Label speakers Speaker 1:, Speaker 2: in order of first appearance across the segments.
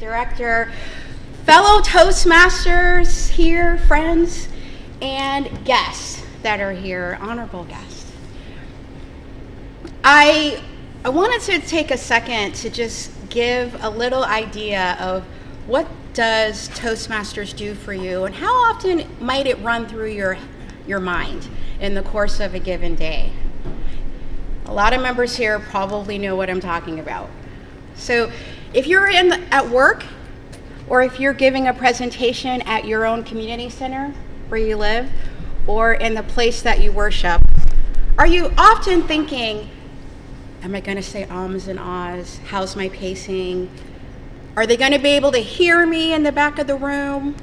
Speaker 1: Director, fellow Toastmasters here, friends, and guests that are here, honorable guests. I wanted to take a second to just give a little idea of what does Toastmasters do for you and how often might it run through your mind in the course of a given day. A lot of members here probably know what I'm talking about. So if you're at work or if you're giving a presentation at your own community center where you live or in the place that you worship, are you often thinking, am I going to say ums and ahs? How's my pacing? Are they going to be able to hear me in the back of the room?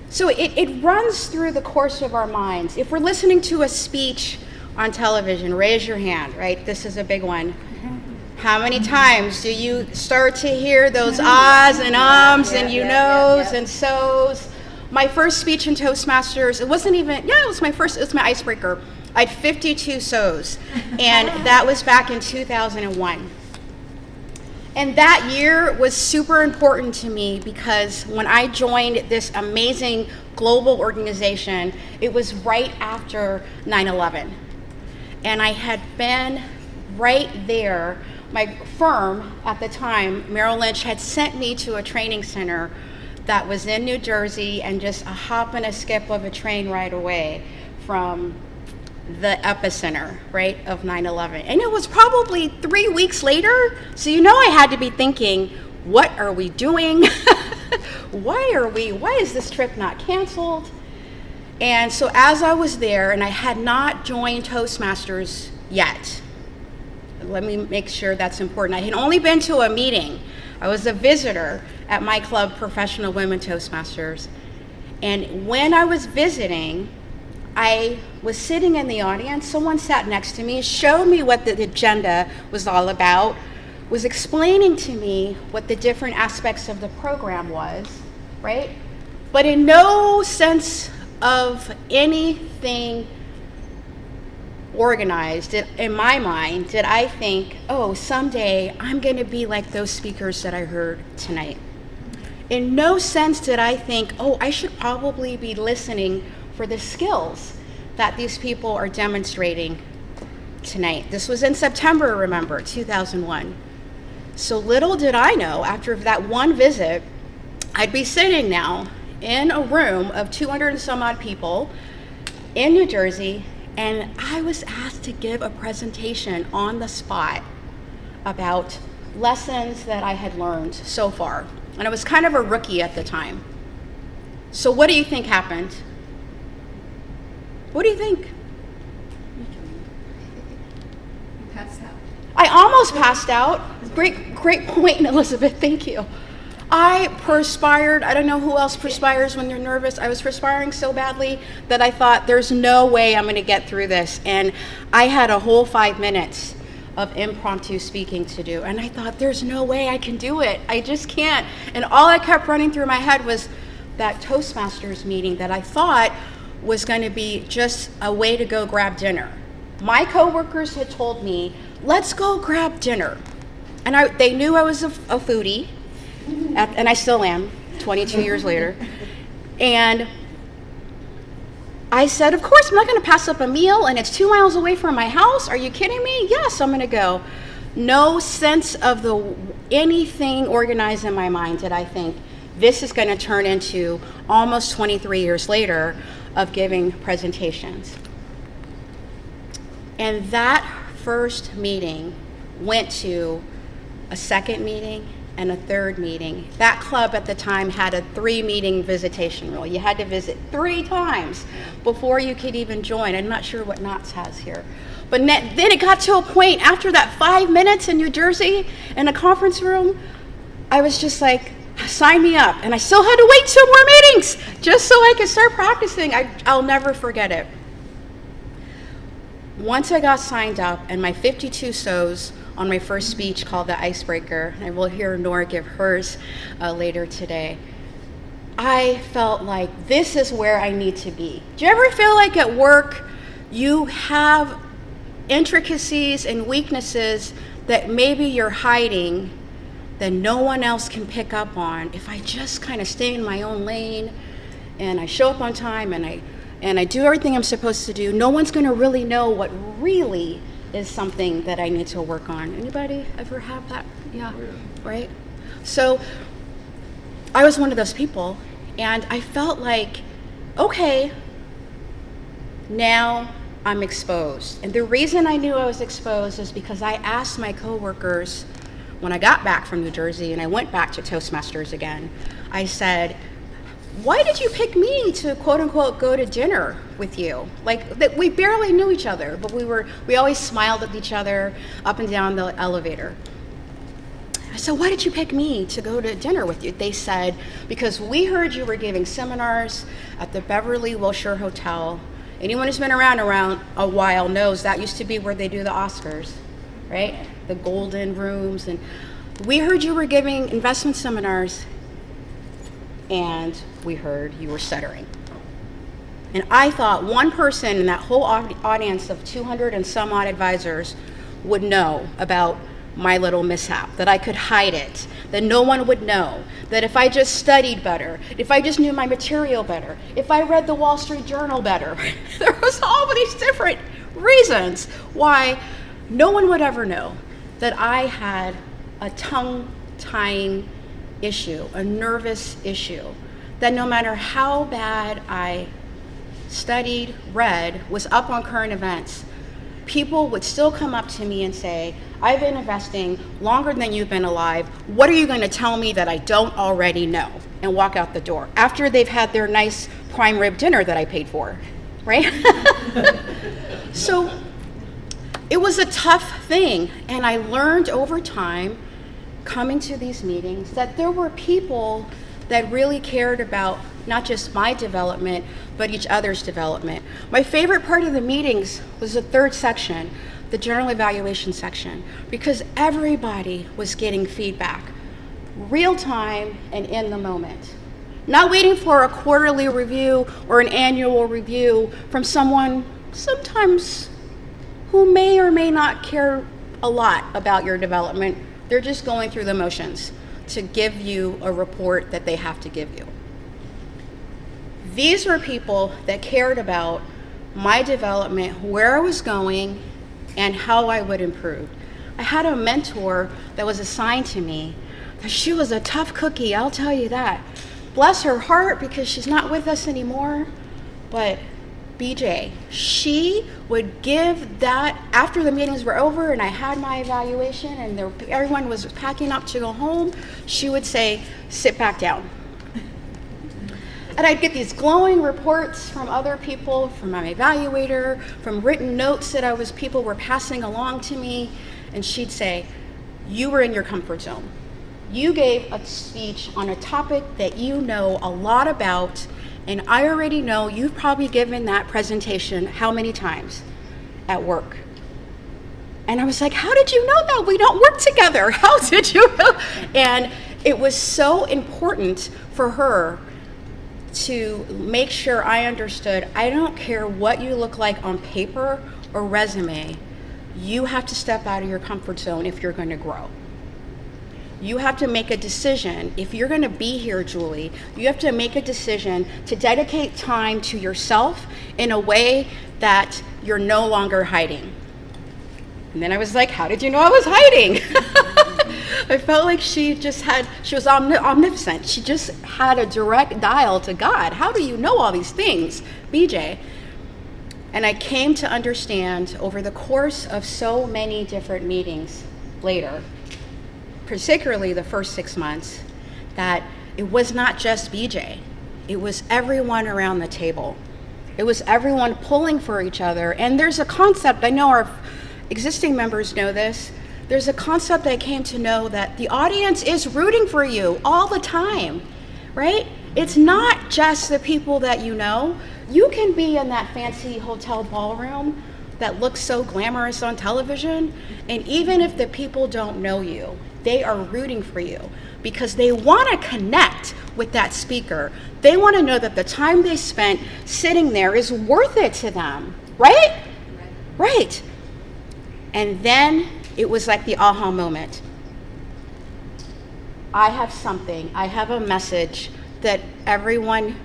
Speaker 1: So it runs through the course of our minds. If we're listening to a speech on television, raise your hand, right? This is a big one. How many times do you start to hear those ahs and ums and you knows and so's? My first speech in Toastmasters, it was my icebreaker. I had 52 so's, and that was back in 2001. And that year was super important to me because when I joined this amazing global organization, it was right after 9/11. And I had been right there. My firm at the time, Merrill Lynch, had sent me to a training center that was in New Jersey and just a hop and a skip of a train ride away from the epicenter, right, of 9/11. And it was probably 3 weeks later, so I had to be thinking, what are we doing? Why is this trip not canceled? And so as I was there, and I had not joined Toastmasters yet, let me make sure that's important. I had only been to a meeting. I was a visitor at my club, Professional Women Toastmasters. And when I was visiting, I was sitting in the audience. Someone sat next to me, showed me what the agenda was all about, was explaining to me what the different aspects of the program was, right? But in no sense of anything organized, in my mind, did I think, oh, someday I'm going to be like those speakers that I heard tonight. In no sense did I think, oh, I should probably be listening for the skills that these people are demonstrating tonight. This was in September, remember, 2001. So little did I know, after that one visit, I'd be sitting now in a room of 200 and some odd people in New Jersey, and I was asked to give a presentation on the spot about lessons that I had learned so far. And I was kind of a rookie at the time. So what do you think happened? What do you think?
Speaker 2: You passed out.
Speaker 1: I almost passed out. Great point, Elizabeth. Thank you. I perspired. I don't know who else perspires when they're nervous. I was perspiring so badly that I thought, there's no way I'm going to get through this. And I had a whole 5 minutes of impromptu speaking to do. And I thought, there's no way I can do it. I just can't. And all I kept running through my head was that Toastmasters meeting that I thought was going to be just a way to go grab dinner. My coworkers had told me, let's go grab dinner. And they knew I was a foodie, and I still am, 22 years later. And I said, of course, I'm not going to pass up a meal, and it's 2 miles away from my house. Are you kidding me? Yes, I'm going to go. No sense of anything organized in my mind did I think this is going to turn into almost 23 years later of giving presentations. And that first meeting went to a second meeting and a third meeting. That club at the time had a 3-meeting visitation rule. You had to visit 3 times before you could even join. I'm not sure what Knott's has here. But then it got to a point after that 5 minutes in New Jersey in a conference room, I was just like, sign me up. And I still had to wait 2 more meetings just so I could start practicing. I'll never forget it. Once I got signed up and my 52 so's on my first speech called the Icebreaker, and we'll hear Nora give hers later today, I felt like this is where I need to be. Do you ever feel like at work you have intricacies and weaknesses that maybe you're hiding that no one else can pick up on if I just kind of stay in my own lane and I show up on time and I do everything I'm supposed to do. No one's going to really know what really is something that I need to work on. Anybody ever have that? Yeah, right? So I was one of those people, and I felt like, okay, now I'm exposed. And the reason I knew I was exposed is because I asked my coworkers when I got back from New Jersey and I went back to Toastmasters again, I said, why did you pick me to quote unquote go to dinner with you? Like that, we barely knew each other, but we always smiled at each other up and down the elevator. I said, why did you pick me to go to dinner with you? They said, because we heard you were giving seminars at the Beverly Wilshire Hotel. Anyone who's been around a while knows that used to be where they do the Oscars, right? The golden rooms. And we heard you were giving investment seminars, and we heard you were stuttering. And I thought one person in that whole audience of 200 and some odd advisors would know about my little mishap, that I could hide it, that no one would know, that if I just studied better, if I just knew my material better, if I read the Wall Street Journal better, there was all these different reasons why no one would ever know that I had a tongue-tying issue, a nervous issue, that no matter how bad I studied, read, was up on current events, people would still come up to me and say, I've been investing longer than you've been alive. What are you going to tell me that I don't already know? And walk out the door after they've had their nice prime rib dinner that I paid for, right? So it was a tough thing. And I learned over time, coming to these meetings, that there were people that really cared about not just my development, but each other's development. My favorite part of the meetings was the third section, the general evaluation section, because everybody was getting feedback, real time and in the moment. Not waiting for a quarterly review or an annual review from someone sometimes who may or may not care a lot about your development. They're just going through the motions to give you a report that they have to give you. These were people that cared about my development, where I was going, and how I would improve. I had a mentor that was assigned to me. She was a tough cookie, I'll tell you that. Bless her heart, because she's not with us anymore, but BJ, she would give that, after the meetings were over and I had my evaluation and everyone was packing up to go home, she would say, sit back down. And I'd get these glowing reports from other people, from my evaluator, from written notes that people were passing along to me, and she'd say, you were in your comfort zone. You gave a speech on a topic that you know a lot about, and I already know you've probably given that presentation how many times at work. And I was like, how did you know that? We don't work together. How did you know? And it was so important for her to make sure I understood, I don't care what you look like on paper or resume, you have to step out of your comfort zone if you're going to grow. You have to make a decision. If you're going to be here, Julie, you have to make a decision to dedicate time to yourself in a way that you're no longer hiding. And then I was like, how did you know I was hiding? I felt like she was omnipotent. She just had a direct dial to God. How do you know all these things, BJ? And I came to understand over the course of so many different meetings later, particularly the first 6 months, that it was not just BJ. It was everyone around the table. It was everyone pulling for each other. And there's a concept, I know our existing members know this, there's a concept I came to know that the audience is rooting for you all the time, right? It's not just the people that you know. You can be in that fancy hotel ballroom that looks so glamorous on television, and even if the people don't know you, they are rooting for you because they want to connect with that speaker. They want to know that the time they spent sitting there is worth it to them, right? Right. And then it was like the aha moment. I have a message that everyone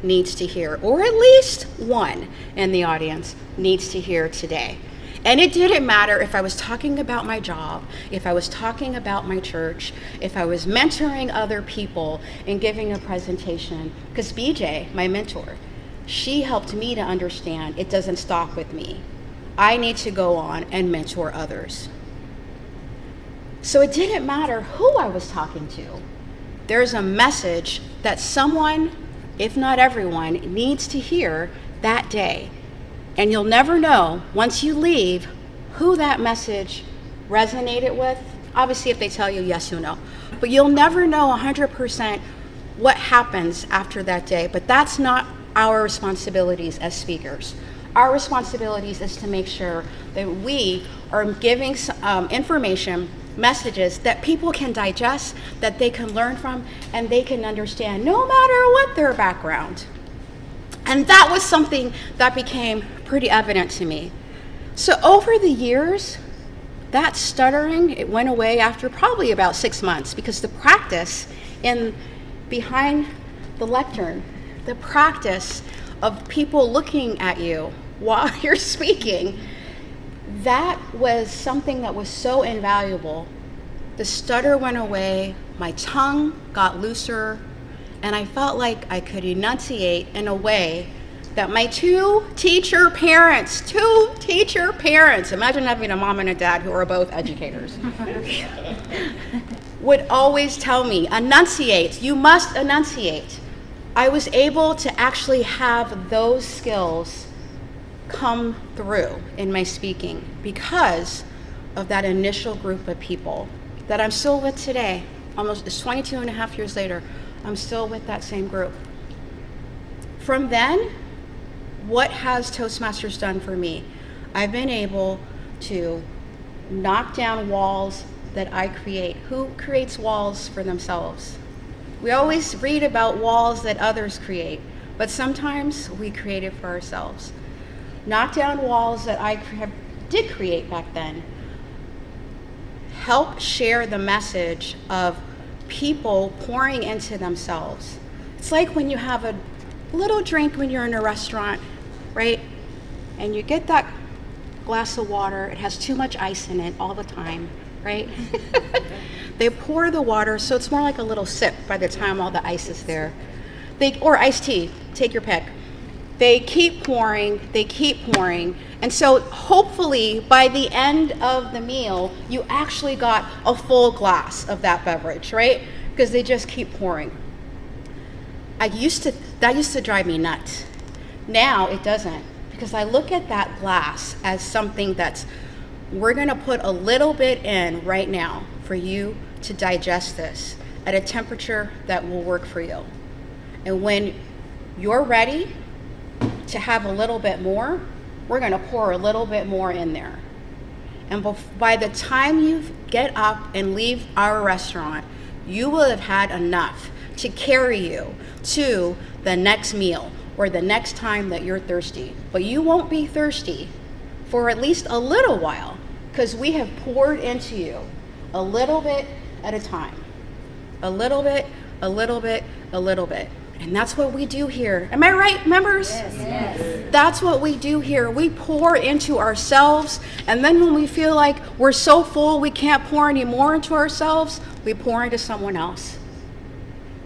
Speaker 1: needs to hear, or at least one in the audience needs to hear today. And it didn't matter if I was talking about my job, if I was talking about my church, if I was mentoring other people and giving a presentation, because BJ, my mentor, she helped me to understand it doesn't stop with me. I need to go on and mentor others. So it didn't matter who I was talking to. There's a message that someone, if not everyone, needs to hear that day. And you'll never know, once you leave, who that message resonated with. Obviously, if they tell you, yes, you'll know. But you'll never know 100% what happens after that day. But that's not our responsibilities as speakers. Our responsibilities is to make sure that we are giving information, messages that people can digest, that they can learn from, and they can understand no matter what their background. And that was something that became pretty evident to me. So over the years, that stuttering, it went away after probably about 6 months, because the practice behind the lectern, the practice of people looking at you while you're speaking, that was something that was so invaluable. The stutter went away, my tongue got looser, and I felt like I could enunciate in a way that my two teacher parents, imagine having a mom and a dad who are both educators, would always tell me, enunciate, you must enunciate. I was able to actually have those skills come through in my speaking because of that initial group of people that I'm still with today. It's 22 and a half years later. I'm still with that same group. From then, what has Toastmasters done for me? I've been able to knock down walls that I create. Who creates walls for themselves? We always read about walls that others create, but sometimes we create it for ourselves. Knock down walls that I did create back then. Help share the message of people pouring into themselves. It's like when you have a little drink when you're in a restaurant, right? And you get that glass of water, it has too much ice in it all the time, right? They pour the water, so it's more like a little sip by the time all the ice is there. Or iced tea, take your pick. They keep pouring, and so hopefully by the end of the meal, you actually got a full glass of that beverage, right? Because they just keep pouring. That used to drive me nuts. Now it doesn't, because I look at that glass as something we're gonna put a little bit in right now for you to digest this at a temperature that will work for you. And when you're ready to have a little bit more, we're going to pour a little bit more in there. And by the time you get up and leave our restaurant, you will have had enough to carry you to the next meal or the next time that you're thirsty. But you won't be thirsty for at least a little while, because we have poured into you a little bit at a time. A little bit, a little bit, a little bit. And that's what we do here. Am I right, members?
Speaker 2: Yes.
Speaker 1: That's what we do here. We pour into ourselves, and then when we feel like we're so full we can't pour any more into ourselves, we pour into someone else.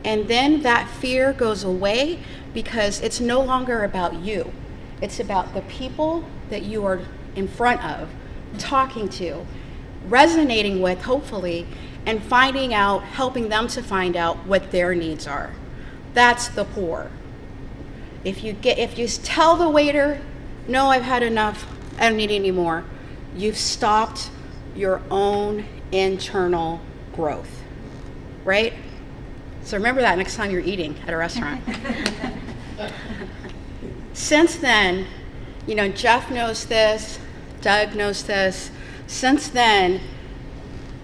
Speaker 1: And then that fear goes away, because it's no longer about you. It's about the people that you are in front of, talking to, resonating with, hopefully, and helping them to find out what their needs are. That's the pour. If you tell the waiter, no, I've had enough, I don't need any more, you've stopped your own internal growth, right? So remember that next time you're eating at a restaurant. Since then, Jeff knows this, Doug knows this. Since then,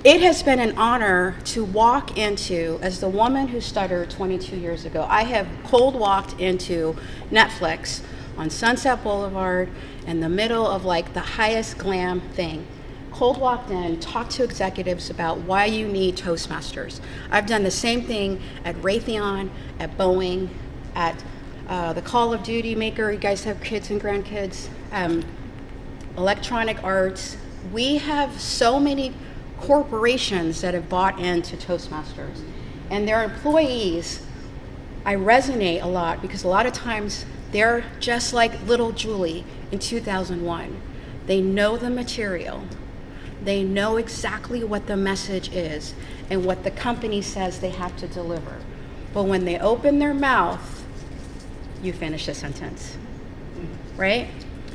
Speaker 1: it has been an honor to walk into, as the woman who stuttered 22 years ago, I have cold walked into Netflix on Sunset Boulevard in the middle of like the highest glam thing, cold walked in, talk to executives about why you need Toastmasters. I've done the same thing at Raytheon, at Boeing, at the Call of Duty maker. You guys have kids and grandkids. Electronic Arts. We have so many corporations that have bought into Toastmasters, and their employees, I resonate a lot because a lot of times they're just like little Julie in 2001. They know the material. They know exactly what the message is and what the company says they have to deliver. But when they open their mouth, you finish the sentence, right?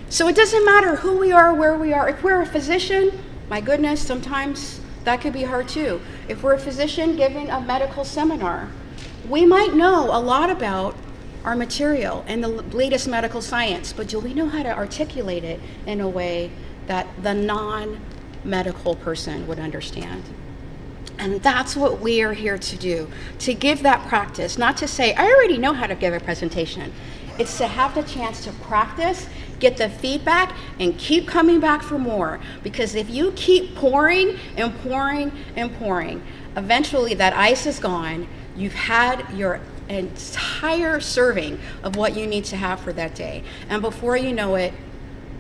Speaker 1: So it doesn't matter who we are, where we are. If we're a physician, my goodness, sometimes that could be hard too. If we're a physician giving a medical seminar, we might know a lot about our material and the latest medical science, but do we know how to articulate it in a way that the non-medical person would understand? And that's what we are here to do, to give that practice, not to say, I already know how to give a presentation. It's to have the chance to practice, get the feedback, and keep coming back for more. Because if you keep pouring and pouring and pouring, eventually that ice is gone. You've had your entire serving of what you need to have for that day. And before you know it,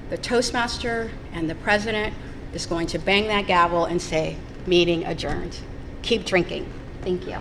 Speaker 1: the Toastmaster and the president is going to bang that gavel and say, meeting adjourned. Keep drinking. Thank you.